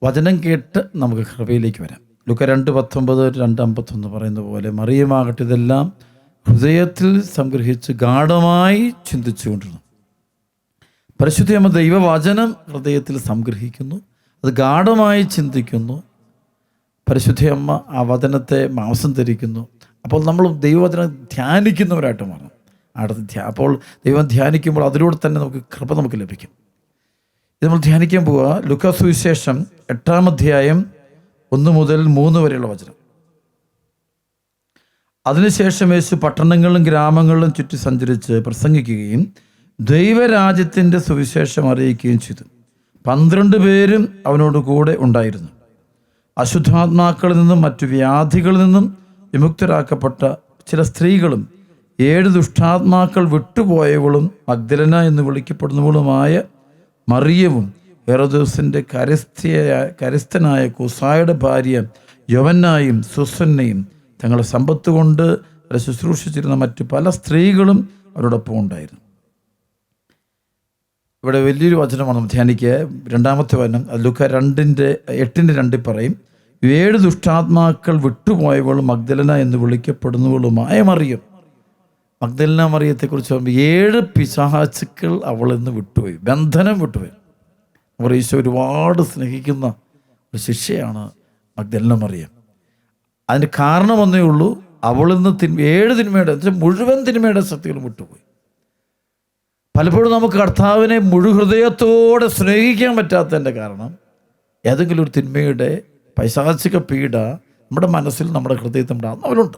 വചനം കേട്ട് നമുക്ക് കൃപയിലേക്ക് വരാം. ലൂക്ക 2:19, 2:51 പറയുന്ന പോലെ മറിയമാകട്ടെ ഇതെല്ലാം ഹൃദയത്തിൽ സംഗ്രഹിച്ച് ഗാഢമായി ചിന്തിച്ചുകൊണ്ടിരുന്നു. പരിശുദ്ധയമ്മ ദൈവവചനം ഹൃദയത്തിൽ സംഗ്രഹിക്കുന്നു, അത് ഗാഢമായി ചിന്തിക്കുന്നു. പരിശുദ്ധയമ്മ ആ വചനത്തെ മാംസം ധരിക്കുന്നു. അപ്പോൾ നമ്മൾ ദൈവവചനം ധ്യാനിക്കുന്നവരായിട്ട് മാറണം. അപ്പോൾ ദൈവം ധ്യാനിക്കുമ്പോൾ അതിലൂടെ തന്നെ കൃപ നമുക്ക് ലഭിക്കും. ഇത് നമ്മൾ ധ്യാനിക്കാൻ പോവുക. ലൂക്കാ സുവിശേഷം 8-ാം അധ്യായം 1 മുതൽ 3 വരെയുള്ള വചനം. അതിനുശേഷം യേശു പട്ടണങ്ങളിലും ഗ്രാമങ്ങളിലും ചുറ്റി സഞ്ചരിച്ച് പ്രസംഗിക്കുകയും ദൈവരാജ്യത്തിൻ്റെ സുവിശേഷം അറിയിക്കുകയും ചെയ്തു. 12 പേരും അവനോട് കൂടെ ഉണ്ടായിരുന്നു. അശുദ്ധാത്മാക്കളിൽ നിന്നും മറ്റു വ്യാധികളിൽ നിന്നും വിമുക്തരാക്കപ്പെട്ട ചില സ്ത്രീകളും 7 ദുഷ്ടാത്മാക്കൾ വിട്ടുപോയവളും മഗ്ദലന എന്ന് വിളിക്കപ്പെടുന്നവളുമായ മറിയവും ഹെരോദോസിൻ്റെ കരസ്ഥനായ കുസായുടെ ഭാര്യ യോവന്നായും സുസന്നയും തങ്ങളുടെ സമ്പത്ത് കൊണ്ട് ശുശ്രൂഷിച്ചിരുന്ന മറ്റു പല സ്ത്രീകളും അവരോടൊപ്പം ഉണ്ടായിരുന്നു. ഇവിടെ വലിയൊരു വചനമാണ് ധ്യാനിക്കുക. 2-ാമത്തെ വചനം ലൂക്ക 2:8-2 പറയും, 7 ദുഷ്ടാത്മാക്കൾ വിട്ടുപോയവളും മഗ്ദലന എന്ന് വിളിക്കപ്പെടുന്നവളുമായ മറിയം. മഗ്ദലന മറിയത്തെക്കുറിച്ച് പറയുമ്പോൾ 7 പിശാചുക്കൾ അവളിൽ നിന്ന് വിട്ടുപോയി, ബന്ധനം വിട്ടുപോയി. അവർ ഈശോ ഒരുപാട് സ്നേഹിക്കുന്ന ഒരു ശിഷ്യയാണ് മഗ്ദലന മറിയം. അതിന് കാരണം ഒന്നേ ഉള്ളൂ, അവളിൽ നിന്ന് 7 തിന്മയുടെ മുഴുവൻ തിന്മയുടെ ശക്തികളും വിട്ടുപോയി. പലപ്പോഴും നമുക്ക് കർത്താവിനെ മുഴുഹൃദയത്തോടെ സ്നേഹിക്കാൻ പറ്റാത്തതിൻ്റെ കാരണം ഏതെങ്കിലും ഒരു തിന്മയുടെ പൈശാചിക പീഡ നമ്മുടെ മനസ്സിൽ, നമ്മുടെ ഹൃദയത്തിൽ ഉണ്ടാകുന്നവരുണ്ട്.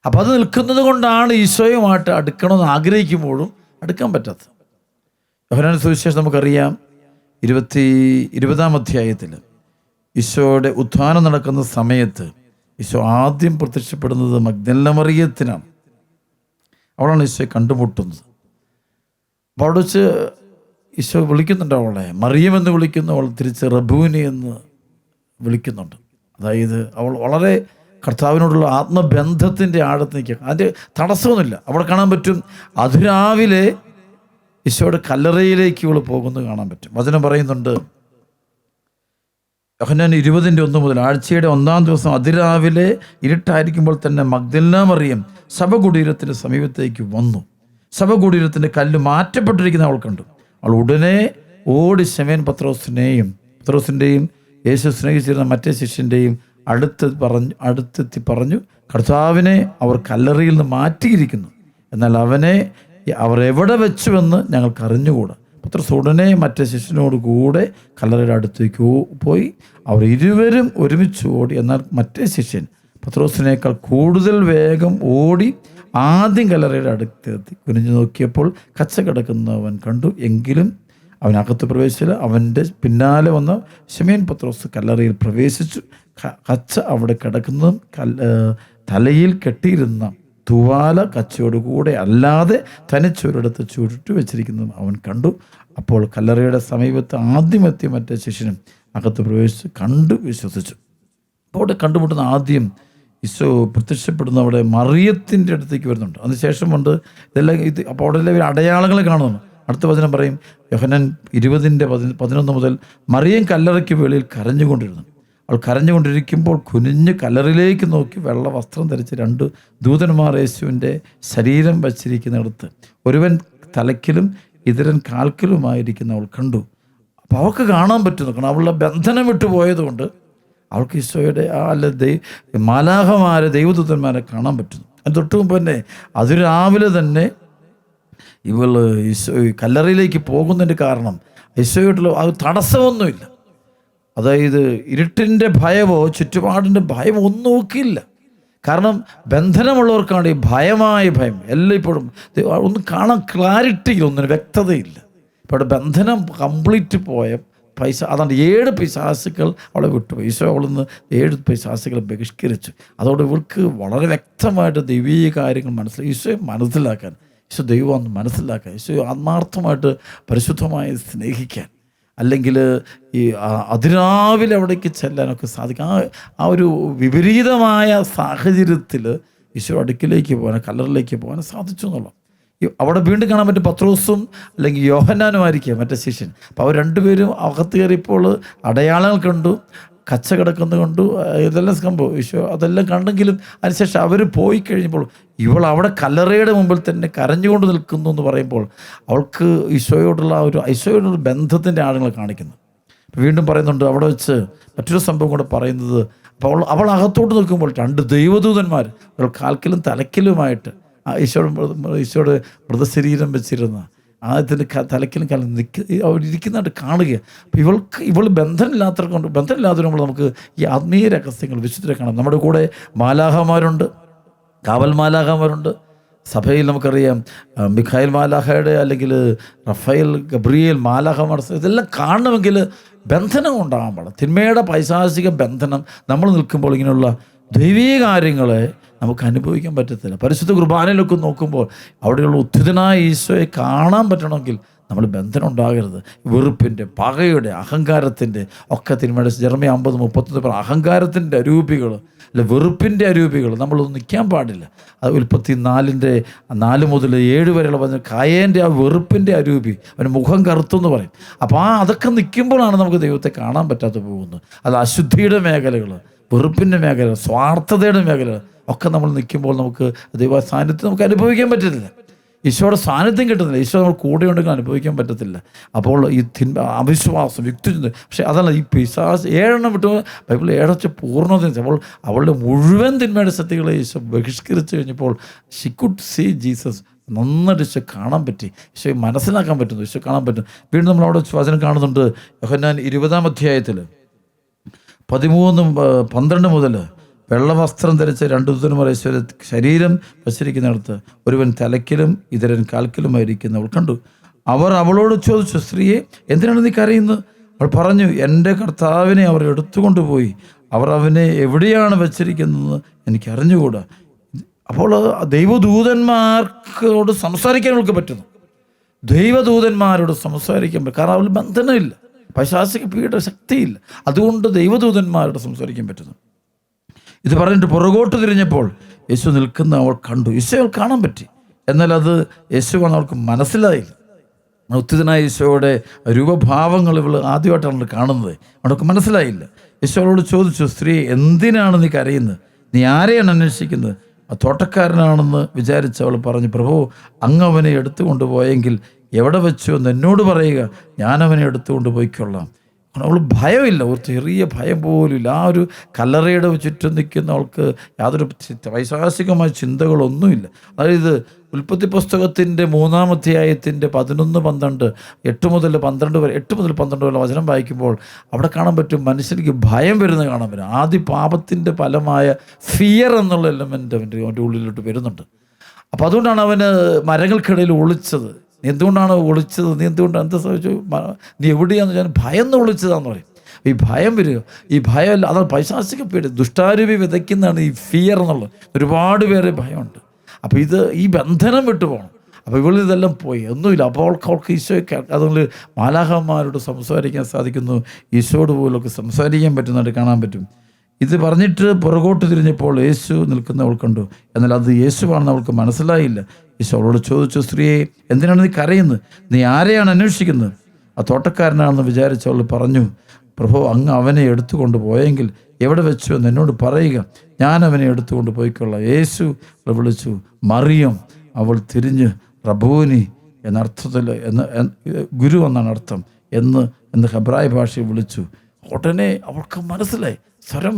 അപ്പം അത് നിൽക്കുന്നത് കൊണ്ടാണ് ഈശോയുമായിട്ട് അടുക്കണമെന്ന് ആഗ്രഹിക്കുമ്പോഴും അടുക്കാൻ പറ്റാത്തത്. യോഹന്നാൻ സുവിശേഷം നമുക്കറിയാം 20-ാം അധ്യായത്തിൽ ഈശോയുടെ ഉത്ഥാനം നടക്കുന്ന സമയത്ത് ഈശോ ആദ്യം പ്രത്യക്ഷപ്പെടുന്നത് മഗ്ദലന മറിയത്തിനാണ്. അവളാണ് ഈശോയെ കണ്ടുമുട്ടുന്നത്. അപ്പോൾ അവിടെ വെച്ച് ഈശോ വിളിക്കുന്നുണ്ട് അവളെ മറിയം എന്ന് വിളിക്കുന്നു. അവൾ തിരിച്ച് റബൂനി എന്ന് വിളിക്കുന്നുണ്ട്. അതായത് അവൾ വളരെ കർത്താവിനോടുള്ള ആത്മബന്ധത്തിൻ്റെ ആഴത്ത് നിൽക്കുക. അതിൻ്റെ തടസ്സമൊന്നുമില്ല. അവിടെ കാണാൻ പറ്റും അതിരാവിലെ ഈശോയുടെ കല്ലറയിലേക്ക് ഇവൾ പോകുന്നത് കാണാൻ പറ്റും. വചനം പറയുന്നുണ്ട്, യോഹന്നാൻ 20:1 മുതൽ ആഴ്ചയുടെ 1-ാം ദിവസം അതിരാവിലെ ഇരുട്ടായിരിക്കുമ്പോൾ തന്നെ മഗ്ദലന മറിയം ശവകുടീരത്തിൻ്റെ സമീപത്തേക്ക് വന്നു. ശവകുടീരത്തിൻ്റെ കല്ല് മാറ്റപ്പെട്ടിരിക്കുന്ന അവൾ കണ്ടു. അവൾ ഉടനെ ഓടി ശമേൻ പത്രോസിൻ്റെയും യേശു സ്നേഹിച്ചിരുന്ന മറ്റേ ശിഷ്യൻ്റെയും അടുത്തെത്തി പറഞ്ഞു, കർത്താവിനെ അവർ കല്ലറയിൽ നിന്ന് മാറ്റിയിരിക്കുന്നു, എന്നാൽ അവനെ അവർ എവിടെ വെച്ചുവെന്ന് ഞങ്ങൾക്ക് അറിഞ്ഞുകൂടാ. പത്രോസ് ഉടനെ മറ്റേ ശിഷ്യനോട് കൂടെ കല്ലറയുടെ അടുത്തേക്ക് പോയി. അവർ ഇരുവരും ഒരുമിച്ച് ഓടി. എന്നാൽ മറ്റേ ശിഷ്യൻ പത്രോസിനേക്കാൾ കൂടുതൽ വേഗം ഓടി ആദ്യം കല്ലറയുടെ അടുത്തെത്തി. കുനിഞ്ഞു നോക്കിയപ്പോൾ കച്ച കിടക്കുന്നവൻ കണ്ടു, എങ്കിലും അവനകത്ത് പ്രവേശിച്ചില്ല. അവൻ്റെ പിന്നാലെ വന്ന ശിമോൻ പത്രോസ് കല്ലറയിൽ പ്രവേശിച്ചു. കച്ച അവിടെ കിടക്കുന്നതും തലയിൽ കെട്ടിയിരുന്ന തുവാല കച്ചയോടുകൂടെ അല്ലാതെ തനിച്ചൊരിടത്ത് ചുരുട്ടി വെച്ചിരിക്കുന്നതും അവൻ കണ്ടു. അപ്പോൾ കല്ലറയുടെ സമീപത്ത് ആദ്യമെത്തിയ മറ്റേ ശിഷ്യനും അകത്ത് പ്രവേശിച്ച് കണ്ടു വിശ്വസിച്ചു. അപ്പോൾ അവിടെ കണ്ടുമുട്ടുന്ന ആദ്യം ഈശോ പ്രത്യക്ഷപ്പെടുന്ന അവിടെ മറിയത്തിൻ്റെ അടുത്തേക്ക് വരുന്നുണ്ട്. അതിനുശേഷം കൊണ്ട് ഇതെല്ലാം അപ്പോൾ അവിടെ എല്ലാം അടയാളങ്ങൾ കാണുന്നു. അടുത്ത വചനം പറയും, യോഹന്നാൻ 20:11 മുതൽ മറിയം കല്ലറയ്ക്ക് വെളിയിൽ കരഞ്ഞുകൊണ്ടിരുന്നു. അവൾ കരഞ്ഞുകൊണ്ടിരിക്കുമ്പോൾ കുനിഞ്ഞ് കല്ലറിലേക്ക് നോക്കി വെള്ള വസ്ത്രം ധരിച്ച് 2 ദൂതന്മാർ യേശുവിൻ്റെ ശരീരം വച്ചിരിക്കുന്നിടത്ത് ഒരുവൻ തലയ്ക്കലും ഇതരൻ കാൽക്കലുമായിരിക്കുന്ന അവൾ കണ്ടു. അപ്പോൾ അവൾക്ക് കാണാൻ പറ്റുന്നു. കാരണം അവളുടെ ബന്ധനം വിട്ടുപോയതുകൊണ്ട് അവൾക്ക് ഈശോയുടെ മാലാഖമാരെ ദൈവദൂതന്മാരെ കാണാൻ പറ്റുന്നു. അത് തൊട്ട് മുമ്പ് തന്നെ അതിരാവിലെ തന്നെ ഇവൾ ഈശോ കല്ലറയിലേക്ക് പോകുന്നതിൻ്റെ കാരണം ഈശോയോട്ടുള്ള അത് തടസ്സമൊന്നുമില്ല. അതായത് ഇരുട്ടിൻ്റെ ഭയമോ ചുറ്റുപാടിൻ്റെ ഭയമോ ഒന്നും നോക്കിയില്ല. കാരണം ബന്ധനമുള്ളവർക്കാണ് ഈ ഭയം. എല്ലാം ഇപ്പോഴും ഒന്നും കാണാൻ ക്ലാരിറ്റിയില്ല, ഒന്നിനും വ്യക്തതയില്ല. ഇപ്പോൾ ബന്ധനം കംപ്ലീറ്റ് പോയ അതാണ് 7 പിശാചുക്കൾ അവളെ വിട്ടുപോയി. ഈശോ അവളിൽ നിന്ന് 7 പിശാചുക്കളെ ബഹിഷ്കരിച്ചു. അതോടെ ഇവൾക്ക് വളരെ വ്യക്തമായിട്ട് ദൈവീയ കാര്യങ്ങൾ ഈശോയെ മനസ്സിലാക്കാൻ, ഈശോ ദൈവമാണെന്ന് മനസ്സിലാക്കാൻ, ഈശോ ആത്മാർത്ഥമായിട്ട് പരിശുദ്ധമായി സ്നേഹിക്കാൻ, അല്ലെങ്കിൽ ഈ അതിരാവിലെ അവിടേക്ക് ചെല്ലാനൊക്കെ സാധിക്കും. ആ ഒരു വിപരീതമായ സാഹചര്യത്തിൽ ഈശോ അടുക്കിലേക്ക് പോകാൻ, കല്ലറിലേക്ക് പോകാൻ സാധിച്ചു എന്നുള്ളത്. അവിടെ വീണ്ടും കാണാൻ പറ്റും പത്രോസും അല്ലെങ്കിൽ യോഹന്നാനും ആയിരിക്കുക മറ്റേ ശിഷ്യൻ. അപ്പോൾ അവർ രണ്ടുപേരും അകത്ത് കയറിയപ്പോൾ അടയാളങ്ങൾ കണ്ടു, കച്ച കിടക്കുന്നത് കണ്ടു, ഇതെല്ലാം സംഭവം ഈശോ അതെല്ലാം കണ്ടെങ്കിലും അതിനുശേഷം അവർ പോയി കഴിഞ്ഞപ്പോൾ ഇവൾ അവിടെ കല്ലറയുടെ മുമ്പിൽ തന്നെ കരഞ്ഞുകൊണ്ട് നിൽക്കുന്നു എന്ന് പറയുമ്പോൾ അവൾക്ക് ഈശോയോടുള്ള ബന്ധത്തിൻ്റെ ആളുകളെ കാണിക്കുന്നു. വീണ്ടും പറയുന്നുണ്ട് അവിടെ വെച്ച് മറ്റൊരു സംഭവം കൂടെ പറയുന്നത്, അപ്പോൾ അവൾ അകത്തോട്ട് നിൽക്കുമ്പോൾ 2 ദൈവദൂതന്മാർ അവൾ കാൽക്കലും തലക്കിലുമായിട്ട് ഈശോയുടെ മൃതശരീരം വെച്ചിരുന്ന അതിൻ്റെ തലക്കിലും കാലം അവരിയ്ക്കുന്നതായിട്ട് കാണുക. അപ്പോൾ ഇവൾ ബന്ധമില്ലാത്തവരുമ്പോൾ നമുക്ക് ഈ ആത്മീയ രഹസ്യങ്ങൾ വിശുദ്ധരെ കാണാം. നമ്മുടെ കൂടെ മാലാഹമാരുണ്ട്, കാവൽ മാലാഹമാരുണ്ട്. സഭയിൽ നമുക്കറിയാം മിഖായിൽ മാലാഹയുടെ അല്ലെങ്കിൽ റഫേൽ ഗബ്രിയേൽ മാലാഹമാർ, ഇതെല്ലാം കാണണമെങ്കിൽ ബന്ധനം ഉണ്ടാകാൻ പാടില്ല. തിന്മയുടെ പൈശാചിക ബന്ധനം നമ്മൾ നിൽക്കുമ്പോൾ ഇങ്ങനെയുള്ള ദൈവീക കാര്യങ്ങളെ നമുക്ക് അനുഭവിക്കാൻ പറ്റത്തില്ല. പരിശുദ്ധ കുർബാനയിലൊക്കെ നോക്കുമ്പോൾ അവിടെയുള്ള ഉത്ഥിതനായ ഈശോയെ കാണാൻ പറ്റണമെങ്കിൽ നമ്മൾ ബന്ധനം ഉണ്ടാകരുത്. വെറുപ്പിൻ്റെ, പകയുടെ, അഹങ്കാരത്തിൻ്റെ ഒക്കെ തിന്മയുടെ ജെറമ്യ 50:31 അഹങ്കാരത്തിൻ്റെ അരൂപികൾ അല്ല വെറുപ്പിൻ്റെ അരൂപികൾ നമ്മളൊന്നും നിൽക്കാൻ പാടില്ല. അത് ഉൽപ്പത്തി 4 മുതൽ 7 വരെയുള്ള പറഞ്ഞ കായേൻ്റെ ആ വെറുപ്പിൻ്റെ അരൂപി, അവന് മുഖം കറുത്തെന്ന് പറയും. അപ്പോൾ അതൊക്കെ നിൽക്കുമ്പോഴാണ് നമുക്ക് ദൈവത്തെ കാണാൻ പറ്റാതെ പോകുന്നത്. അത് അശുദ്ധിയുടെ മേഖലകൾ, വെറുപ്പിൻ്റെ മേഖലകൾ, സ്വാർത്ഥതയുടെ മേഖലകൾ ഒക്കെ നമ്മൾ നിൽക്കുമ്പോൾ നമുക്ക് ദൈവ സാന്നിധ്യം നമുക്ക് അനുഭവിക്കാൻ പറ്റത്തില്ല. ഈശോയുടെ സാന്നിധ്യം കിട്ടുന്നില്ല. ഈശോ നമ്മൾ കൂടെ ഉണ്ടെങ്കിൽ അനുഭവിക്കാൻ പറ്റത്തില്ല. അപ്പോൾ ഈ അവിശ്വാസം, യുക്തിചിന്ത, പക്ഷേ അതല്ല ഈ പിശാച് 7 വിട്ട് ബൈബിൾ 7 പൂർണ്ണത. അപ്പോൾ അവളുടെ മുഴുവൻ തിന്മയുടെ ശക്തികളെ ഈശോ ബഹിഷ്കരിച്ച് കഴിഞ്ഞപ്പോൾ ഷി കുഡ് സീ ജീസസ്. നന്നായിട്ട് ഈശോ കാണാൻ പറ്റി, ഈശോയെ മനസ്സിലാക്കാൻ പറ്റുന്നു, ഈശോ കാണാൻ പറ്റും. വീണ്ടും നമ്മളവിടെ വചനം കാണുന്നുണ്ട്. യോഹന്നാൻ 20-ാം അധ്യായത്തിൽ 13-12 മുതൽ വെള്ളവസ്ത്രം ധരിച്ച 2 ദൂതന്മാർ ഈശോയുടെ ശരീരം വച്ചിരിക്കുന്നിടത്ത് ഒരുവൻ തലക്കിലും ഇതരൻ കാൽക്കിലുമായിരിക്കുന്നവൾ കണ്ടു. അവർ അവളോട് ചോദിച്ചു, സ്ത്രീയെ, എന്തിനാണ് നീ കരയുന്നത്? അവൾ പറഞ്ഞു, എൻ്റെ കർത്താവിനെ അവർ എടുത്തുകൊണ്ടുപോയി, അവർ അവനെ എവിടെയാണ് വച്ചിരിക്കുന്നതെന്ന് എനിക്ക് അറിഞ്ഞുകൂടാ. അപ്പോൾ ദൈവദൂതന്മാർക്കോട് സംസാരിക്കാൻ അവൾക്ക് പറ്റുന്നു. ദൈവദൂതന്മാരോട് സംസാരിക്കാൻ പറ്റും. കാരണം അവൾ ബന്ധനമില്ല, പൈശാചിക പീഡ ശക്തിയില്ല. അതുകൊണ്ട് ദൈവദൂതന്മാരോട് സംസാരിക്കാൻ പറ്റുന്നു. ഇത് പറഞ്ഞിട്ട് പുറകോട്ട് തിരിഞ്ഞപ്പോൾ യേശു നിൽക്കുന്ന അവൾ കണ്ടു. യേശു കാണാൻ പറ്റി, എന്നാൽ അത് യേശുവാണ് അവൾക്ക് മനസ്സിലായില്ല. ഉത്തിതനായ ഈശോയുടെ രൂപഭാവങ്ങൾ ഇവൾ ആദ്യമായിട്ടാണ് കാണുന്നത്, അവൾക്ക് മനസ്സിലായില്ല. യേശു അവളോട് ചോദിച്ചു, സ്ത്രീ, എന്തിനാണ് നീ കരയുന്നത്? നീ ആരെയാണ് അന്വേഷിക്കുന്നത്? ആ തോട്ടക്കാരനാണെന്ന് വിചാരിച്ച് അവൾ പറഞ്ഞു, പ്രഭു, അങ്ങ് അവനെ എടുത്തുകൊണ്ട് പോയെങ്കിൽ എവിടെ വെച്ചു എന്ന് എന്നോട് പറയുക, ഞാനവനെ എടുത്തുകൊണ്ട് പോയിക്കൊള്ളാം. അവൾ ഭയമില്ല, ഒരു ചെറിയ ഭയം പോലും ഇല്ല. ആ ഒരു കല്ലറയുടെ ചുറ്റും നിൽക്കുന്ന അവൾക്ക് യാതൊരു വൈശാസികമായ ചിന്തകളൊന്നുമില്ല. അതായത് ഉൽപ്പത്തി പുസ്തകത്തിൻ്റെ 3-ാം അധ്യായത്തിൻ്റെ 11-12 8 മുതൽ 12 വരെ വചനം വായിക്കുമ്പോൾ അവിടെ കാണാൻ പറ്റും മനുഷ്യർക്ക് ഭയം വരുന്നത് കാണാൻ പറ്റും. ആദ്യ പാപത്തിൻ്റെ ഫലമായ ഫിയർ എന്നുള്ള എലമെൻ്റ് അവൻ്റെ ഉള്ളിലോട്ട് വരുന്നുണ്ട്. അപ്പോൾ അതുകൊണ്ടാണ് അവന് മരങ്ങൾക്കിടയിൽ ഒളിച്ചത്. നീ എന്തുകൊണ്ടാണ് ഒളിച്ചത്? നീ എന്തുകൊണ്ടാണ് എന്താ ചോദിച്ചു? നീ എവിടെയാണെന്ന് ഞാൻ ഭയന്ന് ഒളിച്ചതാന്ന് പറയും. ഈ ഭയം വരിക, ഈ ഭയമല്ല, അതാണ് പൈശാചിക പേടി. ദുഷ്ടാരൂപി വിതയ്ക്കുന്നതാണ് ഈ ഫിയർ എന്നുള്ളത്. ഒരുപാട് പേരെ ഭയമുണ്ട്. അപ്പോൾ ഈ ബന്ധനം വിട്ടുപോകണം. അപ്പോൾ ഇവളിൽ ഇതെല്ലാം പോയി, ഒന്നുമില്ല. അപ്പോൾ അവൾക്ക് ഈശോയെ അതുകൊണ്ട് മാലാഹന്മാരോട് സംസാരിക്കാൻ സാധിക്കുന്നു, ഈശോയോട് പോലൊക്കെ സംസാരിക്കാൻ പറ്റുന്നതായിട്ട് കാണാൻ പറ്റും. ഇത് പറഞ്ഞിട്ട് പുറകോട്ട് തിരിഞ്ഞപ്പോൾ യേശു നിൽക്കുന്നവൾ കണ്ടു, എന്നാൽ അത് യേശുവാണെന്ന് അവൾക്ക് മനസ്സിലായില്ല. യേശു അവളോട് ചോദിച്ചു, സ്ത്രീയെ, എന്തിനാണ് നീ കരയുന്നത്? നീ ആരെയാണ് അന്വേഷിക്കുന്നത്? ആ തോട്ടക്കാരനാണെന്ന് വിചാരിച്ച് അവൾ പറഞ്ഞു, പ്രഭു, അങ്ങ് അവനെ എടുത്തുകൊണ്ട് പോയെങ്കിൽ എവിടെ വെച്ചു എന്ന് എന്നോട് പറയുക, ഞാൻ അവനെ എടുത്തുകൊണ്ട് പോയിക്കൊള്ളാം. യേശു വിളിച്ചു, മറിയം. അവൾ തിരിഞ്ഞ് റബൂനി എന്നർത്ഥത്തിൽ ഗുരു എന്നാണ് അർത്ഥം എന്ന് ഹെബ്രായ ഭാഷയിൽ വിളിച്ചു. ഉടനെ അവൾക്ക് മനസ്സിലായി. സ്വരം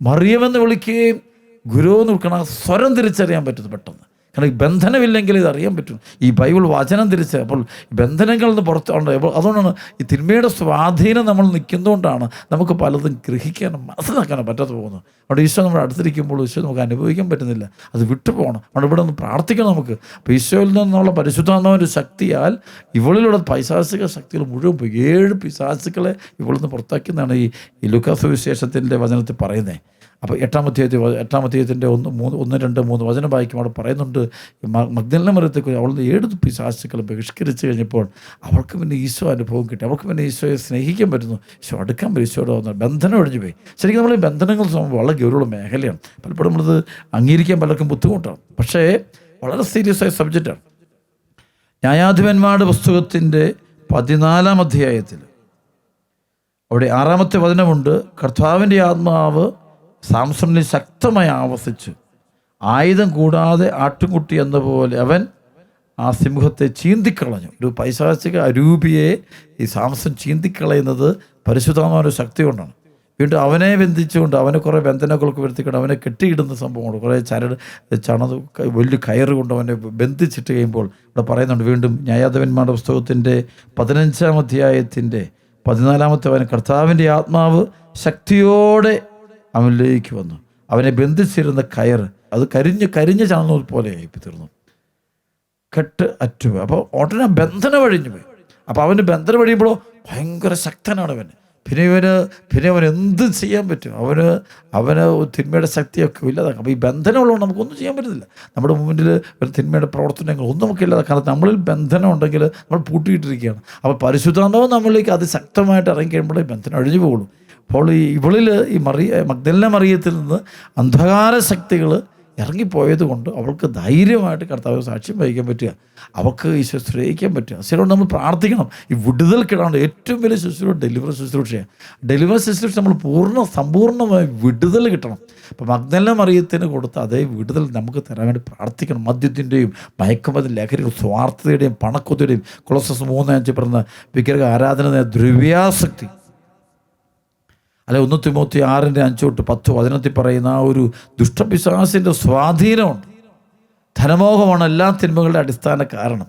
മറിയമെന്ന് വിളിക്കുകയും ഗുരു എന്ന് വിളിക്കണം. സ്വരം തിരിച്ചറിയാൻ പറ്റുന്നു പെട്ടെന്ന്. കാരണം ഈ ബന്ധനമില്ലെങ്കിൽ ഇത് അറിയാൻ പറ്റും. ഈ ബൈബിൾ വചനം തിരിച്ച് അപ്പോൾ ബന്ധനങ്ങളിൽ നിന്ന് പുറത്തുണ്ട്. അപ്പോൾ അതുകൊണ്ടാണ് ഈ തിന്മയുടെ സ്വാധീനം നമ്മൾ നിൽക്കുന്നതുകൊണ്ടാണ് നമുക്ക് പലതും ഗ്രഹിക്കാനും മനസ്സിലാക്കാനും പറ്റാതെ പോകുന്നത്. അവിടെ ഈശോ നമ്മുടെ അടുത്തിരിക്കുമ്പോൾ ഈശോ നമുക്ക് അനുഭവിക്കാൻ പറ്റുന്നില്ല. അത് വിട്ടുപോകണം. അവിടെ ഇവിടെ ഒന്ന് പ്രാർത്ഥിക്കണം നമുക്ക്. അപ്പോൾ ഈശോയിൽ നിന്നുള്ള പരിശുദ്ധാത്മാവിൻ്റെ ശക്തിയാൽ ഇവളിലുള്ള പൈശാചിക ശക്തികൾ മുഴുവൻ പോയി. 7 പിശാചുക്കളെ ഇവളിൽ നിന്ന് പുറത്താക്കുന്നതാണ് ഈ ലൂക്കാ സുവിശേഷത്തിൻ്റെ വചനത്തിൽ പറയുന്നത്. അപ്പോൾ 8-ാം അധ്യായത്തിൻ്റെ 1, 2, 3 വചനം വായിക്കും. അവിടെ പറയുന്നുണ്ട് മഗ്ദലന മറിയത്തെക്കുറിച്ച്. അവൾ 7 പിശാചുക്കളെ ബഹിഷ്കരിച്ച് കഴിഞ്ഞപ്പോൾ അവൾക്ക് പിന്നെ ഈശോ അനുഭവം കിട്ടി. അവൾക്ക് പിന്നെ ഈശോയെ സ്നേഹിക്കാൻ പറ്റുന്നു. ഈശോ അടുക്കാൻ പറ്റും. ഈശോയുടെ വന്നു ബന്ധനം ഒഴിഞ്ഞു പോയി. ശരിക്കും നമ്മൾ ഈ ബന്ധനങ്ങൾ വളരെ ഗൗരവമുള്ള മേഖലയാണ്. പലപ്പോഴും നമ്മളത് അംഗീകരിക്കാൻ പലർക്കും ബുദ്ധിമുട്ടാണ്. പക്ഷേ വളരെ സീരിയസ് ആയ സബ്ജക്റ്റാണ്. ന്യായാധിപന്മാരുടെ പുസ്തകത്തിൻ്റെ 14-ാം അധ്യായത്തിൽ അവിടെ 6-ാമത്തെ വചനമുണ്ട്. കർത്താവിൻ്റെ ആത്മാവ് സാംസണിൽ ശക്തമായി ആവസിച്ച് ആയുധം കൂടാതെ ആട്ടുംകുട്ടി എന്ന പോലെ അവൻ ആ സിംഹത്തെ ചീന്തിക്കളഞ്ഞു. ഒരു പൈശാചിക അരൂപിയെ ഈ സാംസൺ ചീന്തിക്കളയുന്നത് പരിശുദ്ധാത്മാവിൻ്റെ ശക്തി കൊണ്ടാണ്. വീണ്ടും അവനെ ബന്ധിച്ചുകൊണ്ട് അവനെ കുറേ ബന്ധനങ്ങളൊക്കെ വരുത്തിക്കൊണ്ട് അവനെ കെട്ടിയിടുന്ന സംഭവമുണ്ട്. കുറേ വലിയ കയറ് കൊണ്ട് അവനെ ബന്ധിച്ചിട്ട് കഴിയുമ്പോൾ ഇവിടെ പറയുന്നുണ്ട്. വീണ്ടും ന്യായാധിപന്മാരുടെ പുസ്തകത്തിൻ്റെ 15-ാം അധ്യായത്തിൻ്റെ 14-ാമത്തെ അവൻ കർത്താവിൻ്റെ ആത്മാവ് ശക്തിയോടെ അവനിലേക്ക് വന്നു. അവനെ ബന്ധിച്ചിരുന്ന കയർ അത് കരിഞ്ഞ് ചാണുന്നത് പോലെയായി തീർന്നു. കെട്ട് അറ്റുപോയി. അപ്പോൾ ഉടനെ ബന്ധനം വഴിഞ്ഞു പോയി. അപ്പോൾ അവന് ബന്ധനം വഴിയുമ്പോഴോ ഭയങ്കര ശക്തനാണ് അവൻ. പിന്നെ അവൻ എന്തും ചെയ്യാൻ പറ്റും. അവന് തിന്മയുടെ ശക്തിയൊക്കെ ഇല്ലാതാക്കാം. അപ്പോൾ ഈ ബന്ധനമുള്ളതുകൊണ്ട് നമുക്കൊന്നും ചെയ്യാൻ പറ്റുന്നില്ല. നമ്മുടെ മുന്നിൽ ഒരു തിന്മയുടെ പ്രവർത്തനങ്ങൾ ഒന്നും നമുക്ക് ഇല്ലാതാക്കാം. കാരണം നമ്മളിൽ ബന്ധനം ഉണ്ടെങ്കിൽ നമ്മൾ പൂട്ടിയിട്ടിരിക്കുകയാണ്. അപ്പോൾ പരിശുദ്ധാത്മാവ് നമ്മളിലേക്ക് അതിശക്തമായിട്ട് ഇറങ്ങി കഴിയുമ്പോഴേ ബന്ധനം അഴിഞ്ഞു പോകുള്ളൂ. അപ്പോൾ ഇവളിൽ ഈ മഗ്ദലന മറിയത്തിൽ നിന്ന് അന്ധകാര ശക്തികൾ ഇറങ്ങിപ്പോയത് കൊണ്ട് അവൾക്ക് ധൈര്യമായിട്ട് കർത്താവ് സാക്ഷ്യം വഹിക്കാൻ പറ്റുക, അവൾക്ക് ഈശോ ശ്രേയിക്കാൻ പറ്റുക. അതുകൊണ്ട് നമ്മൾ പ്രാർത്ഥിക്കണം. ഈ വിടുതൽ കിടാണ്ട് ഏറ്റവും വലിയ ശുശ്രൂഷ ഡെലിവറൻസ് ശുശ്രൂഷയാണ്. ഡെലിവറൻസ് ശുശ്രൂഷ നമ്മൾ സമ്പൂർണ്ണമായി വിടുതൽ കിട്ടണം. അപ്പോൾ മഗ്ദലന മറിയത്തിന് കൊടുത്ത അതേ വിടുതൽ നമുക്ക് തരാൻ വേണ്ടി പ്രാർത്ഥിക്കണം. മദ്യത്തിൻ്റെയും മയക്കുമരുന്ന് ലഹരികൾ സ്വാർത്ഥതയുടെയും പണക്കൊതിയുടെയും കൊളോസസ് 3:5 പറഞ്ഞ വിഗ്രഹ ആരാധന ദ്രവ്യാസക്തി അല്ലെ 1 തിമോത്തി 6:5-10 വചനത്തിൽ പറയുന്ന ആ ഒരു ദുഷ്ടപിശാചിൻ്റെ സ്വാധീനമുണ്ട്. ധനമോഹമാണ് എല്ലാ തിന്മകളുടെ അടിസ്ഥാന കാരണം.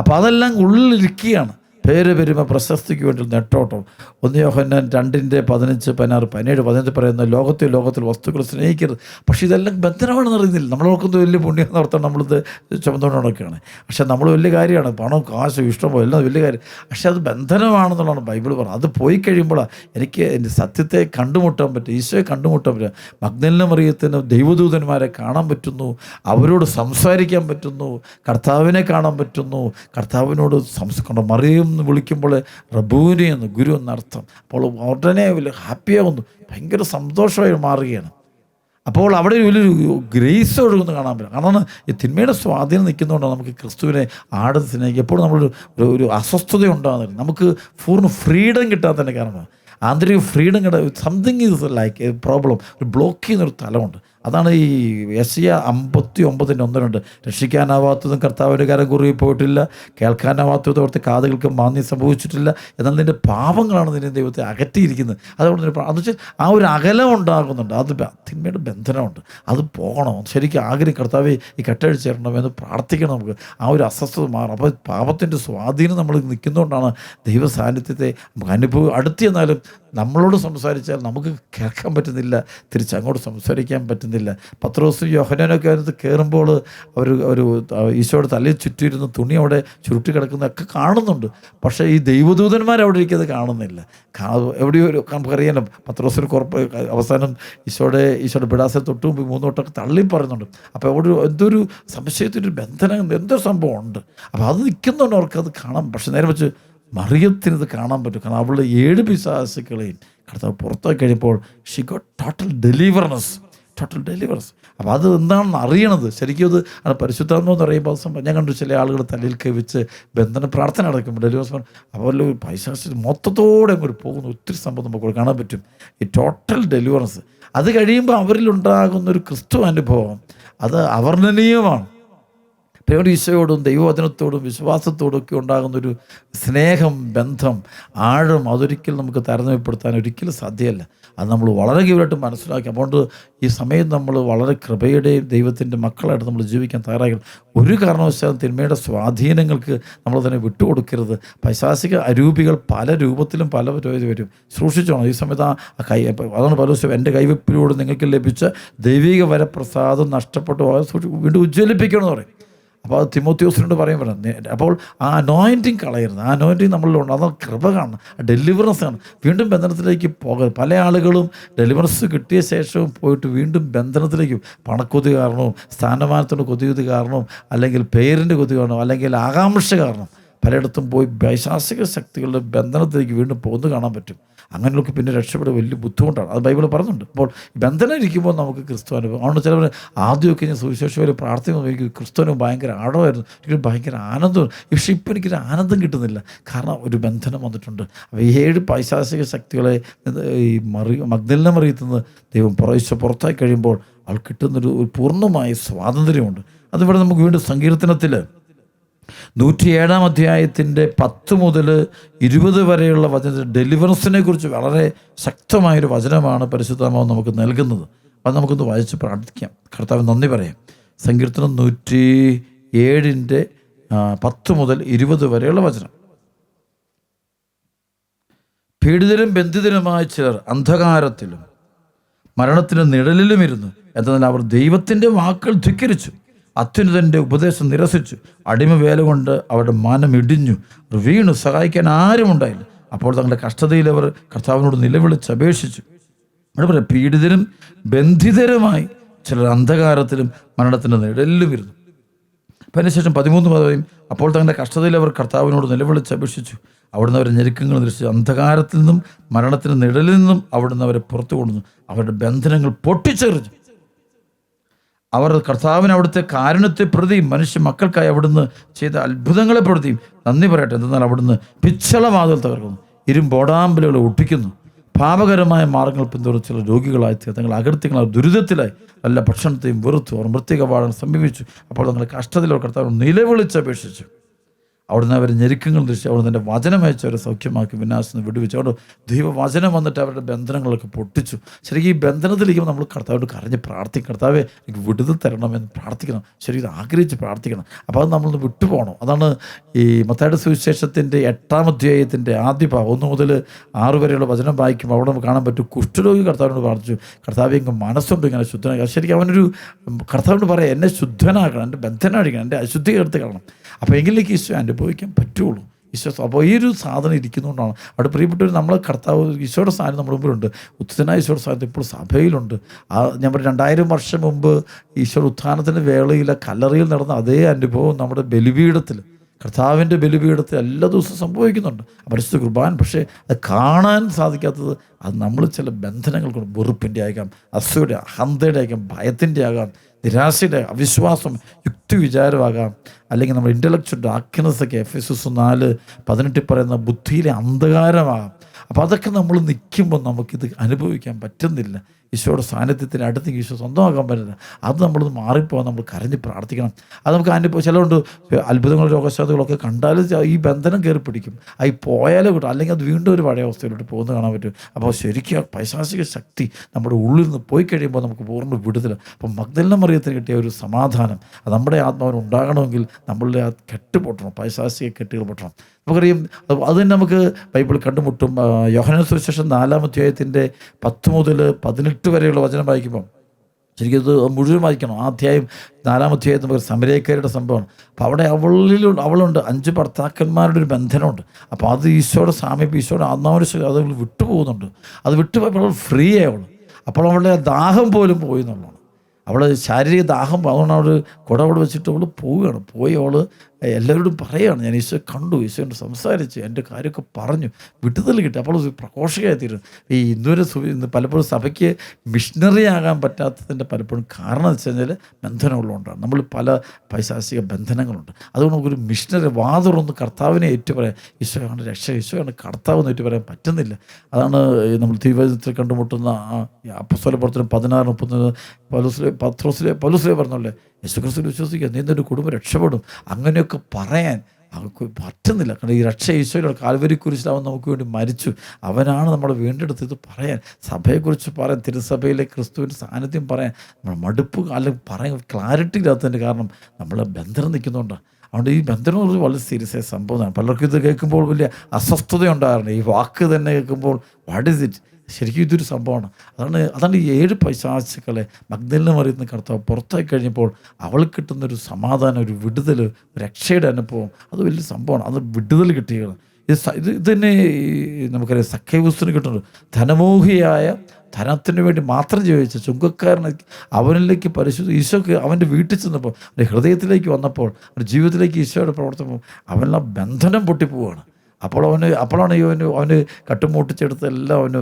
അപ്പോൾ അതെല്ലാം ഉള്ളിലിരിക്കുകയാണ്. പേര് പെരുമ പ്രശസ്തിക്ക് വേണ്ടി നെട്ടോട്ടം. 1 യോഹന്നാൻ 2:15-16-17 പറയുന്ന ലോകത്തിൽ വസ്തുക്കൾ സ്നേഹിക്കരുത്. പക്ഷേ ഇതെല്ലാം ബന്ധനമാണെന്ന് അറിയുന്നില്ല. നമ്മൾ നോക്കുന്നത് വലിയ പുണ്യം നടത്താൻ നമ്മളിത് ചുമന്നുകൊണ്ടൊക്കെയാണ്. പക്ഷേ നമ്മൾ വലിയ കാര്യമാണ്. പണം കാശ് ഇഷ്ടമോ എല്ലാം വലിയ കാര്യം. പക്ഷേ അത് ബന്ധനമാണെന്നുള്ളതാണ് ബൈബിൾ പറയുന്നത്. അത് പോയി കഴിയുമ്പോഴാണ് എനിക്ക് എൻ്റെ സത്യത്തെ കണ്ടുമുട്ടാൻ പറ്റും, ഈശോയെ കണ്ടുമുട്ടാൻ പറ്റുക. മഗ്ദലന മറിയത്തിന് ദൈവദൂതന്മാരെ കാണാൻ പറ്റുന്നു, അവരോട് സംസാരിക്കാൻ പറ്റുന്നു, കർത്താവിനെ കാണാൻ പറ്റുന്നു, കർത്താവിനോട് മറിയും എന്ന് വിളിക്കുമ്പോൾ റബൂനി എന്ന് ഗുരു എന്നർത്ഥം. അപ്പോൾ ഉടനെ വലിയ ഹാപ്പിയാകുന്നു, ഭയങ്കര സന്തോഷമായി മാറുകയാണ്. അപ്പോൾ അവിടെ വലിയൊരു ഗ്രേസ് ഒഴുകുന്നു കാണാൻ പറ്റും. കാരണം ഈ തിന്മയുടെ സ്വാധീനം നിൽക്കുന്നതുകൊണ്ടാണ് നമുക്ക് ക്രിസ്തുവിനെ ആടുന്ന സ്നേഹിക്കുക. എപ്പോഴും നമ്മളൊരു അസ്വസ്ഥത ഉണ്ടാകുന്നില്ല. നമുക്ക് പൂർണ്ണ ഫ്രീഡം കിട്ടാത്തതിൻ്റെ കാരണം ആന്തരിക freedom something is like A problem. ഒരു ബ്ലോക്ക് ചെയ്യുന്നൊരു തലമുണ്ട്. അതാണ് ഈ യെശയ്യാ 59:1 രക്ഷിക്കാനാവാത്തതും കർത്താവിൻ്റെ കരം കുറുകി പോയിട്ടില്ല, കേൾക്കാനാവാത്തതും അവിടുത്തെ കാതുകൾക്ക് മാന്യം സംഭവിച്ചിട്ടില്ല. എന്നാൽ നിൻ്റെ പാപങ്ങളാണ് നിന്നെ ദൈവത്തെ അകറ്റിയിരിക്കുന്നത്. അതുകൊണ്ട് അത് വെച്ചാൽ ആ ഒരു അകലം ഉണ്ടാകുന്നുണ്ട്. അത് തിന്മയുടെ ബന്ധനമുണ്ട്. അത് പോകണം. ശരിക്കും ആഗ്രഹം കർത്താവെ ഈ കെട്ടഴിച്ച് തരണമെന്ന് പ്രാർത്ഥിക്കണം. നമുക്ക് ആ ഒരു അസ്വസ്ഥത മാറും. അപ്പോൾ പാപത്തിൻ്റെ സ്വാധീനം നമ്മൾ നിൽക്കുന്നതുകൊണ്ടാണ് ദൈവ സാന്നിധ്യത്തെ നമുക്ക് അടുത്ത് ചെന്നാലും നമ്മളോട് സംസാരിച്ചാൽ നമുക്ക് കേൾക്കാൻ പറ്റുന്നില്ല, തിരിച്ചങ്ങോട്ട് സംസാരിക്കാൻ പറ്റുന്നില്ല. പത്രോസും യോഹന്നാനൊക്കെ അതിനകത്ത് കയറുമ്പോൾ ഒരു ഈശോയുടെ തലയിൽ ചുറ്റിയിരുന്ന തുണി അവിടെ ചുരുട്ടി കിടക്കുന്നതൊക്കെ കാണുന്നുണ്ട്. പക്ഷേ ഈ ദൈവദൂതന്മാർ അവിടെ ഇരിക്കുന്നത് കാണുന്നില്ല. എവിടെയോ നമുക്കറിയാലോ, പത്രോസിന് അവസാനം ഈശോയുടെ പിടാസെ തൊട്ട് മുമ്പ് 3 വട്ടമൊക്കെ തള്ളി പറയുന്നുണ്ട്. അപ്പോൾ അവിടെ എന്തൊരു സംശയത്തിൻ്റെ ബന്ധനം എന്തൊരു സംഭവം ഉണ്ട്. അപ്പോൾ അത് നിൽക്കുന്നുണ്ട്, അവർക്കത് കാണാം. പക്ഷെ നേരെ വെച്ച് മറിയത്തിനത് കാണാൻ പറ്റും. കാരണം അവളുടെ 7 പിശാചുക്കളെയും കർത്താവ് പുറത്താക്കി കഴിഞ്ഞപ്പോൾ ഷി ഗോട്ട് ടോട്ടൽ ഡെലിവറൻസ്. അപ്പോൾ അത് എന്താണെന്ന് അറിയണത്. ശരിക്കും അത് പരിശുദ്ധാത്മാവ് എന്ന് പറയുമ്പോൾ ഞാൻ കണ്ടു ചില ആളുകൾ തലയിൽ കവിച്ച് ബന്ധന പ്രാർത്ഥന നടക്കുമ്പോൾ ഡെലിവറൻസ് അവരുടെ പൈശാചിക മൊത്തത്തോടെ അങ്ങോട്ട് പോകുന്ന ഒത്തിരി സംഭവം നമുക്ക് കാണാൻ പറ്റും. ഈ ടോട്ടൽ ഡെലിവറൻസ് അത് കഴിയുമ്പോൾ അവരിലുണ്ടാകുന്നൊരു ക്രിസ്തു അനുഭവം അത് അവർണ്ണനീയമാണ്. ഈശോയോടും ദൈവവചനത്തോടും വിശ്വാസത്തോടും ഒക്കെ ഉണ്ടാകുന്നൊരു സ്നേഹം, ബന്ധം, ആഴം അതൊരിക്കലും നമുക്ക് താരതമ്യപ്പെടുത്താൻ ഒരിക്കലും സാധ്യമല്ല. അത് നമ്മൾ വളരെ ഗൗരവമായിട്ട് മനസ്സിലാക്കി. അതുകൊണ്ട് ഈ സമയം നമ്മൾ വളരെ കൃപയുടെയും ദൈവത്തിൻ്റെ മക്കളായിട്ട് നമ്മൾ ജീവിക്കാൻ തയ്യാറാക്കണം. ഒരു കാരണവശാലും തിന്മയുടെ സ്വാധീനങ്ങൾക്ക് നമ്മൾ തന്നെ വിട്ടുകൊടുക്കരുത്. പൈശാചിക അരൂപികൾ പല രൂപത്തിലും പല വരും. സൂക്ഷിച്ചോണം. ഈ സമയത്ത് അതാണ് പലരും എൻ്റെ കൈവെപ്പിലൂടെ നിങ്ങൾക്ക് ലഭിച്ച ദൈവിക വരപ്രസാദം നഷ്ടപ്പെട്ടു വീണ്ടും ഉജ്ജ്വലിപ്പിക്കണമെന്ന് പറയും. അപ്പോൾ അത് തിമോത്തിയോസിനോട് പറയുമ്പോൾ അപ്പോൾ ആ അനോയിൻറ്റിങ് കളയരുത്. ആ അനോയിൻറ്റിങ് നമ്മളിലുണ്ട്. അത് കൃപ കാണണം, ഡെലിവറൻസ് ആണ്. വീണ്ടും ബന്ധനത്തിലേക്ക് പോകരുത്. പല ആളുകളും ഡെലിവറൻസ് കിട്ടിയ ശേഷവും പോയിട്ട് വീണ്ടും ബന്ധനത്തിലേക്ക് പണക്കൊതി കാരണവും സ്ഥാനമാനത്തിൻ്റെ കൊതി കാരണവും അല്ലെങ്കിൽ പേരിൻ്റെ കൊതി കാരണവും അല്ലെങ്കിൽ ആകാംക്ഷ കാരണം പലയിടത്തും പോയി പൈശാചിക ശക്തികളുടെ ബന്ധനത്തിലേക്ക് വീണ്ടും പോകുന്നത് കാണാൻ പറ്റും. അങ്ങനെയൊക്കെ പിന്നെ രക്ഷപ്പെടുക വലിയ ബുദ്ധിമുട്ടാണ്. അത് ബൈബിൾ പറയുന്നുണ്ട്. അപ്പോൾ ബന്ധനം ഇരിക്കുമ്പോൾ നമുക്ക് ക്രിസ്തു അനുഭവം. അതുകൊണ്ട് ചിലവർ ആദ്യമൊക്കെ ഞാൻ സുവിശേഷകർ പ്രാർത്ഥിക്കുമ്പോൾ എനിക്ക് ക്രിസ്തുവിന് ഭയങ്കര ആഴമായിരുന്നു, എനിക്ക് ഭയങ്കര ആനന്ദം. പക്ഷേ ഇപ്പോൾ എനിക്കൊരു ആനന്ദം കിട്ടുന്നില്ല, കാരണം ഒരു ബന്ധനം വന്നിട്ടുണ്ട്. അപ്പോൾ 7 പൈശാചിക ശക്തികളെ ഈ മഗ്ദലന മറിയത്തുനിന്ന് ദൈവം പുറത്തായി കഴിയുമ്പോൾ അവൾ കിട്ടുന്നൊരു പൂർണ്ണമായ സ്വാതന്ത്ര്യമുണ്ട്. അതിവിടെ നമുക്ക് വീണ്ടും സങ്കീർത്തനത്തിൽ 107 അധ്യായത്തിൻ്റെ 10 മുതൽ 20 വരെയുള്ള വചനത്തിൽ ഡെലിവറൻസിനെ കുറിച്ച് വളരെ ശക്തമായൊരു വചനമാണ് പരിശുദ്ധാത്മാവ് നമുക്ക് നൽകുന്നത്. അത് നമുക്കൊന്ന് വായിച്ച് പ്രാർത്ഥിക്കാം, കർത്താവ് നന്ദി പറയാം. സങ്കീർത്തനം 107 10 മുതൽ 20 വരെയുള്ള വചനം. പീഡിതരും ബന്ധിതരുമായ ചിലർ അന്ധകാരത്തിലും മരണത്തിൻ്റെ നിഴലിലും ഇരുന്നു. എന്നാൽ അവർ ദൈവത്തിൻ്റെ വാക്കുകൾ ധിക്കരിച്ചു, അത്യുന്നതൻ്റെ ഉപദേശം നിരസിച്ചു. അടിമ വേല കൊണ്ട് അവരുടെ മാനം ഇടിഞ്ഞു, വീണു, സഹായിക്കാൻ ആരുമുണ്ടായില്ല. അപ്പോൾ തങ്ങളുടെ കഷ്ടതയിൽ അവർ കർത്താവിനോട് നിലവിളിച്ച് അപേക്ഷിച്ചു. അവിടെ പറയാം, പീഡിതരും ബന്ധിതരുമായി ചിലർ അന്ധകാരത്തിലും മരണത്തിൻ്റെ നിഴലിലും ഇരുന്നു. അപ്പം അതിനുശേഷം 13 പറയും, അപ്പോൾ തങ്ങളുടെ കഷ്ടതയിൽ അവർ കർത്താവിനോട് നിലവിളിച്ച് അപേക്ഷിച്ചു. അവിടുന്ന് അവരെ ഞെരുക്കങ്ങൾ ദൃശ്യ അന്ധകാരത്തിൽ നിന്നും മരണത്തിൻ്റെ നിഴലിൽ നിന്നും അവിടുന്ന് അവരെ പുറത്തു കൊണ്ടുവന്നു. അവരുടെ ബന്ധനങ്ങൾ പൊട്ടിച്ചെറിഞ്ഞു. അവർ കർത്താവിന് അവിടുത്തെ കാരുണ്യത്തെ പ്രതിയും മനുഷ്യ മക്കൾക്കായി അവിടുന്ന് ചെയ്ത അത്ഭുതങ്ങളെ പ്രതിയും നന്ദി പറയട്ടെ. എന്തെന്നാൽ അവിടുന്ന് പിച്ചളവാതിൽ തകർക്കുന്നു, ഇരുമ്പോടാമ്പലുകളെ ഒട്ടിക്കുന്നു. പാപകരമായ മാർഗങ്ങൾ പിന്തുടർന്ന് ചില രോഗികളായി തങ്ങൾ അകൃത്യങ്ങളായി ദുരിതത്തിലായി നല്ല ഭക്ഷണത്തെയും വെറുത്തു. അവർ മൃത്തിക വാഴാൻ സമീപിച്ചു. അപ്പോൾ തങ്ങളുടെ കഷ്ടത്തിൽ അവർ കർത്താവ് നിലവിളിച്ചപേക്ഷിച്ചു. അവിടുന്ന് അവരെ ഞെരുക്കങ്ങൾ ദൃശ്യം അവിടുന്ന് എൻ്റെ വചനം അയച്ച് അവരെ സൗഖ്യമാക്കി വിനാശം വിടുവിച്ചു. അവിടെ ദൈവവചനം വന്നിട്ട് അവരുടെ ബന്ധനങ്ങളൊക്കെ പൊട്ടിച്ചു. ശരിക്കും ഈ ബന്ധനത്തിലിരിക്കുമ്പോൾ നമ്മൾ കർത്താവോട് കരഞ്ഞ് പ്രാർത്ഥിക്കും, കർത്താവെ എനിക്ക് വിടുതൽ തരണമെന്ന് പ്രാർത്ഥിക്കണം, ശരിക്കും ആഗ്രഹിച്ച് പ്രാർത്ഥിക്കണം. അപ്പോൾ അത് നമ്മളൊന്ന് വിട്ടുപോകണം. അതാണ് ഈ മത്തായിയുടെ സുവിശേഷത്തിൻ്റെ 8 അധ്യായത്തിൻ്റെ ആദ്യ ഭാഗം 1 മുതൽ 6 വരെയുള്ള വചനം വായിക്കുമ്പോൾ അവിടെ നമുക്ക് കാണാൻ പറ്റും. കുഷ്ഠരോഗി കർത്താവിനോട് പ്രാർത്ഥിച്ചു, കർത്താവെ എനിക്ക് മനസ്സുണ്ട് ഇങ്ങനെ ശുദ്ധനാക്കുക. ശരിക്കും അവനൊരു കർത്താവിനോട് പറയാം, എന്നെ ശുദ്ധനാക്കണം, എൻ്റെ ബന്ധനടിക്കണം, എൻ്റെ അശുദ്ധി എടുത്ത് കളയണം. അപ്പോൾ എങ്കിലേക്ക് ഈശോ അനുഭവിക്കാൻ പറ്റുള്ളൂ. ഈശോ അപ്പോൾ ഈ ഒരു സാധനം ഇരിക്കുന്നതുകൊണ്ടാണ് അവിടെ പ്രിയപ്പെട്ടവർ നമ്മൾ കർത്താവ് ഈശോയുടെ സ്ഥാനം നമ്മുടെ മുമ്പിലുണ്ട്. ഉത്ഥനായ ഈശോയുടെ സ്ഥാനത്ത് ഇപ്പോൾ സഭയിലുണ്ട്. ഞാൻ 2000 വർഷം മുമ്പ് ഈശോയുടെ ഉത്ഥാനത്തിൻ്റെ വേളയിൽ കല്ലറയിൽ നടന്ന അതേ അനുഭവം നമ്മുടെ ബലിപീഠത്തിൽ, കർത്താവിൻ്റെ ബലിപീഠത്തിൽ എല്ലാ ദിവസവും സംഭവിക്കുന്നുണ്ട്. പരിശുദ്ധ കുർബാന. പക്ഷേ അത് കാണാൻ സാധിക്കാത്തത് അത് നമ്മൾ ചില ബന്ധനങ്ങൾ കൊണ്ട്, വെറുപ്പിൻ്റെ ആകാം, അസൂയുടെ അഹന്തയുടെ ആകാം, ഭയത്തിൻ്റെ ആകാം, നിരാശയുടെ, അവിശ്വാസം, യുക്തി വിചാരമാകാം, അല്ലെങ്കിൽ നമ്മുടെ ഇൻ്റലക്ച്വൽ ഡാർക്ക്നെസ്സൊക്കെ Efesos 4:18 പറയുന്ന ബുദ്ധിയിലെ അന്ധകാരമാകാം. അപ്പോൾ അതൊക്കെ നമ്മൾ നിൽക്കുമ്പോൾ നമുക്കിത് അനുഭവിക്കാൻ പറ്റുന്നില്ല. ഈശോയുടെ സാന്നിധ്യത്തിന് അടുത്ത് ഈശോ സ്വന്തമാക്കാൻ പറ്റില്ല. അത് നമ്മളത് മാറിപ്പോകാൻ നമ്മൾ കരഞ്ഞ് പ്രാർത്ഥിക്കണം. അത് നമുക്ക് അനുഭവം ചിലരുണ്ട്, അത്ഭുതങ്ങളും രോഗശാന്തികളൊക്കെ കണ്ടാലും ഈ ബന്ധനം കയറി പിടിക്കും. അത് പോയാലേ കിട്ടും, അല്ലെങ്കിൽ അത് വീണ്ടും ഒരു പഴയ അവസ്ഥയിലോട്ട് പോകുന്നത് കാണാൻ പറ്റും. അപ്പോൾ ശരിക്കും പൈശാചിക ശക്തി നമ്മുടെ ഉള്ളിൽ നിന്ന് പോയി കഴിയുമ്പോൾ നമുക്ക് പൂർണ്ണ വിടുതൽ. അപ്പം മഗ്ദലന മറിയത്തിന് കിട്ടിയ ഒരു സമാധാനം അത് നമ്മുടെ ആത്മാവിന് ഉണ്ടാകണമെങ്കിൽ നമ്മളുടെ ആ കെട്ട് പൊട്ടണം, പൈശാചിക കെട്ടുകൾ പൊട്ടണം. നമുക്കറിയാം, അത് തന്നെ നമുക്ക് ബൈബിൾ കണ്ടുമുട്ടും. യോഹന്നാൻ സുവിശേഷം 4 അധ്യായത്തിൻ്റെ 10 മുതൽ 18 വരെയുള്ള വചനം വായിക്കുമ്പം ശരിക്കും ഇത് മുഴുവൻ വായിക്കണം. ആ അധ്യായം 4 അധ്യായത്തിൽ നമുക്ക് സമരക്കാരുടെ സംഭവമാണ്. അപ്പോൾ അവിടെ അവളുണ്ട് 5 ഭർത്താക്കന്മാരുടെ ഒരു ബന്ധനമുണ്ട്. അപ്പോൾ അത് ഈശോയുടെ സാമീപ്യം, ഈശോയുടെ ആത്മാവിന് അത് വിട്ടുപോകുന്നുണ്ട്. അത് വിട്ടുപോയപ്പോൾ അവൾ ഫ്രീ ആയവൾ. അപ്പോൾ അവളുടെ ദാഹം പോലും പോയി എന്നുള്ളതാണ്. അവൾ ശാരീരിക ദാഹം, അതുകൊണ്ട് അവൾ കുട വെച്ചിട്ട് അവൾ പോവുകയാണ്. പോയി അവൾ എല്ലാവരോടും പറയുകയാണ്, ഞാൻ ഈശോ കണ്ടു, ഈശോയോട് സംസാരിച്ച് എൻ്റെ കാര്യമൊക്കെ പറഞ്ഞു, വിടുതൽ കിട്ടി. അപ്പോൾ പ്രഘോഷകയായി തീരും. ഈ ഇന്ന് പലപ്പോഴും സഭയ്ക്ക് മിഷണറി ആകാൻ പറ്റാത്തതിൻ്റെ പലപ്പോഴും കാരണം എന്ന് വെച്ച് കഴിഞ്ഞാൽ ബന്ധനമുള്ളതുകൊണ്ടാണ്. നമ്മൾ പല പൈശാചിക ബന്ധനങ്ങളുണ്ട്. അതുകൊണ്ട് നമുക്കൊരു മിഷണറി വാതുറന്ന് കർത്താവിനെ ഏറ്റുപറയാൻ, ഈശോയാണ് രക്ഷ, ഈശോയാണ് കർത്താവ് എന്ന് ഏറ്റുപറയാൻ പറ്റുന്നില്ല. അതാണ് നമ്മൾ തിരുവചനത്തിൽ കണ്ടുമുട്ടുന്ന അപ്പോസ്തല പ്രവർത്തനം 16:30 പൗലോസിലെ പറഞ്ഞല്ലേ, യേശുക്രിസ്തുവിൽ വിശ്വസിക്കുക, നീ നിൻ്റെ കുടുംബം രക്ഷപ്പെടും. അങ്ങനെയൊക്കെ പറയാൻ അവർക്ക് പറ്റുന്നില്ല. കാരണം ഈ രക്ഷ ഈശോയുടെ കാൽവരി കുരിശിൽ അവൻ നമുക്ക് വേണ്ടി മരിച്ചു, അവനാണ് നമ്മളെ വീണ്ടെടുത്ത്. ഇത് പറയാൻ, സഭയെക്കുറിച്ച് പറയാൻ, തിരുസഭയിലെ ക്രിസ്തുവിൻ്റെ സാന്നിധ്യം പറയാൻ നമ്മൾ മടുപ്പ് അല്ലെങ്കിൽ പറയാൻ ക്ലാരിറ്റി ഇല്ലാത്തതിൻ്റെ കാരണം നമ്മളെ ബന്ധനം നിൽക്കുന്നുണ്ടാണ്. അതുകൊണ്ട് ഈ ബന്ധനം ഒരു വളരെ സീരിയസ് ആയ സംഭവമാണ്. പലർക്കും ഇത് കേൾക്കുമ്പോൾ വലിയ അസ്വസ്ഥത ഉണ്ടാകാറുണ്ട്. ഈ വാക്ക് തന്നെ കേൾക്കുമ്പോൾ വാട്ട് ഈസ് ഇറ്റ്, ശരിക്കും ഇതൊരു സംഭവമാണ്. അതാണ് ഈ 7 പൈശാചുക്കളെ മഗ്ദലന മറിയത്തിന് കർത്താവ് പുറത്തായി കഴിഞ്ഞപ്പോൾ അവൾ കിട്ടുന്നൊരു സമാധാനം, ഒരു വിടുതൽ, രക്ഷയുടെ അനുഭവം, അത് വലിയ സംഭവമാണ്. അത് വിടുതൽ കിട്ടിയത്. ഇത് തന്നെ നമുക്കറിയാം സഖ്യവൂസിന് കിട്ടുന്നുണ്ട്. ധനമോഹിയായ, ധനത്തിന് വേണ്ടി മാത്രം ജീവിച്ച ചുങ്കക്കാരന് അവനിലേക്ക് പരിശുദ്ധ ഈശോക്ക് അവൻ്റെ വീട്ടിൽ ചെന്നപ്പോൾ, അവൻ്റെ ഹൃദയത്തിലേക്ക് വന്നപ്പോൾ, അവൻ്റെ ജീവിതത്തിലേക്ക് ഈശോയുടെ പ്രവർത്തനം, അവനെല്ലാം ബന്ധനം പൊട്ടിപ്പോവാണ്. അപ്പോഴാണ് അവന് കട്ടുമൂട്ടിച്ചെടുത്ത് എല്ലാം അവന്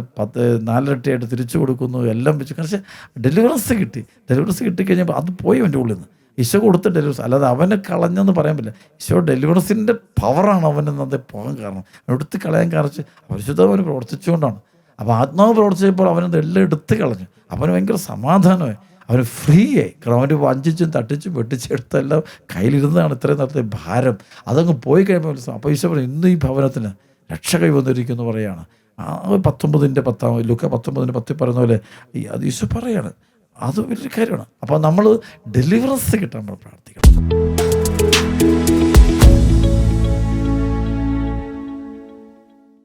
4 തിരിച്ചു കൊടുക്കുന്നു, എല്ലാം വെച്ച്. കാരണം ഡെലിവറൻസ് കിട്ടിക്കഴിഞ്ഞപ്പോൾ അത് പോയി അവൻ്റെ ഉള്ളിൽ നിന്ന്. ഈശോ കൊടുത്ത ഡെലിവറൻസ്, അല്ലാതെ അവനെ കളഞ്ഞെന്ന് പറയാൻ പറ്റില്ല. ഈശോ ഡെലിവറൻസിൻ്റെ പവറാണ് അവനെന്നത് പോകാൻ കാരണം. എടുത്ത് കളയാൻ കാരണം പരിശുദ്ധ അവന് പ്രവർത്തിച്ചുകൊണ്ടാണ്. അപ്പോൾ ആത്മാവ് പ്രവർത്തിച്ചപ്പോൾ അവനത് എല്ലാം എടുത്ത് കളഞ്ഞു. അവന് ഭയങ്കര സമാധാനമായി, അവന് ഫ്രീ ആയി. കാരണം അവന് വഞ്ചിച്ചും തട്ടിച്ചും വെട്ടിച്ചെടുത്തെല്ലാം കയ്യിലിരുന്നതാണ് ഇത്രയും നേരത്തെ ഭാരം. അതങ്ങ് പോയി കഴിയുമ്പോൾ അപ്പോൾ ഈശോ പറയും, ഇന്ന് ഈ ഭവനത്തിന് രക്ഷ കൈവന്നിരിക്കുന്നു പറയുകയാണ്. 19:10 ലൂക്ക 19:10 പറയുന്ന പോലെ അത് ഈശോ പറയാണ്. അത് വലിയൊരു കാര്യമാണ്. അപ്പോൾ നമ്മൾ ഡെലിവറൻസ് കിട്ടാൻ നമ്മൾ പ്രാർത്ഥിക്കണം.